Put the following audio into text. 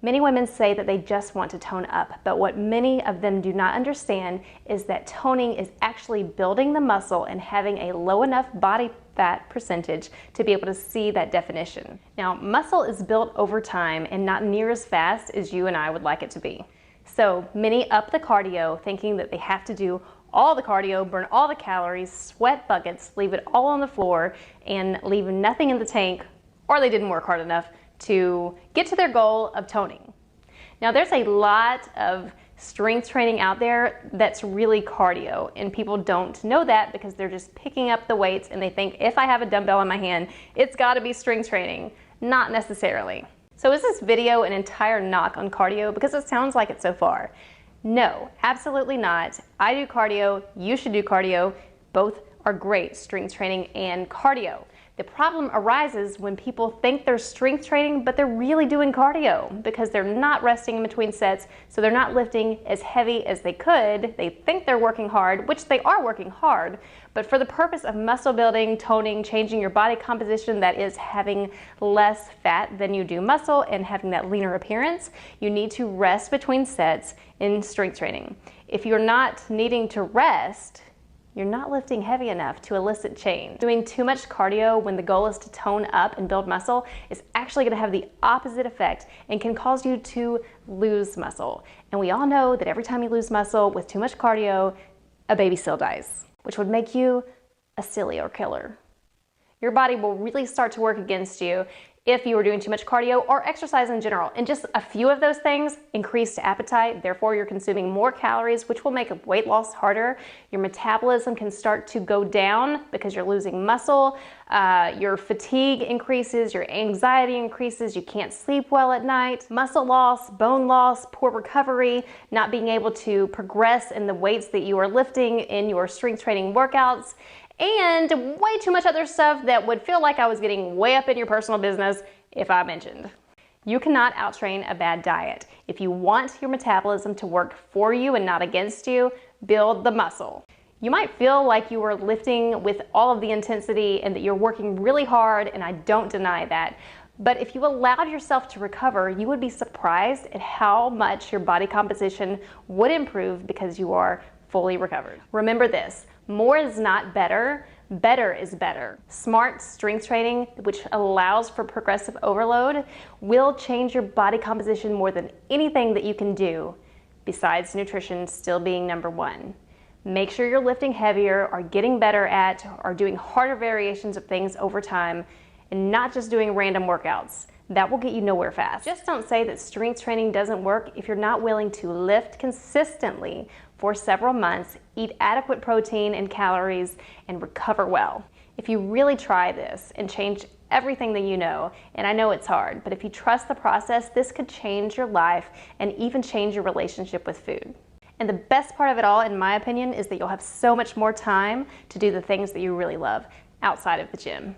Many women say that they just want to tone up, but what many of them do not understand is that toning is actually building the muscle and having a low enough body fat percentage to be able to see that definition. Now, muscle is built over time and not near as fast as you and I would like it to be. So many up the cardio thinking that they have to do all the cardio, burn all the calories, sweat buckets, leave it all on the floor, and leave nothing in the tank, or they didn't work hard enough to get to their goal of toning. Now, there's a lot of strength training out there that's really cardio, and people don't know that because they're just picking up the weights and they think if I have a dumbbell in my hand, it's got to be strength training. Not necessarily. So is this video an entire knock on cardio? Because it sounds like it so far. No, absolutely not. I do cardio, you should do cardio. Both are great, strength training and cardio. The problem arises when people think they're strength training, but they're really doing cardio because they're not resting in between sets, so they're not lifting as heavy as they could. They think they're working hard, which they are working hard, but for the purpose of muscle building, toning, changing your body composition, that is having less fat than you do muscle and having that leaner appearance, you need to rest between sets in strength training. If you're not needing to rest, you're not lifting heavy enough to elicit change. Doing too much cardio when the goal is to tone up and build muscle is actually going to have the opposite effect and can cause you to lose muscle. And we all know that every time you lose muscle with too much cardio, a baby still dies, which would make you a serial killer. Your body will really start to work against you if you were doing too much cardio or exercise in general. And just a few of those things: increased appetite, therefore you're consuming more calories, which will make weight loss harder. Your metabolism can start to go down because you're losing muscle. Your fatigue increases, your anxiety increases, you can't sleep well at night. Muscle loss, bone loss, poor recovery, not being able to progress in the weights that you are lifting in your strength training workouts, and way too much other stuff that would feel like I was getting way up in your personal business if I mentioned. You cannot outtrain a bad diet. If you want your metabolism to work for you and not against you, build the muscle. You might feel like you are lifting with all of the intensity and that you're working really hard, and I don't deny that. But if you allowed yourself to recover, you would be surprised at how much your body composition would improve because you are fully recovered. Remember this: more is not better, better is better. Smart strength training, which allows for progressive overload, will change your body composition more than anything that you can do, besides nutrition still being number one. Make sure you're lifting heavier, or getting better at, or doing harder variations of things over time, and not just doing random workouts. That will get you nowhere fast. Just don't say that strength training doesn't work if you're not willing to lift consistently for several months, eat adequate protein and calories, and recover well. If you really try this and change everything that you know, and I know it's hard, but if you trust the process, this could change your life and even change your relationship with food. And the best part of it all, in my opinion, is that you'll have so much more time to do the things that you really love outside of the gym.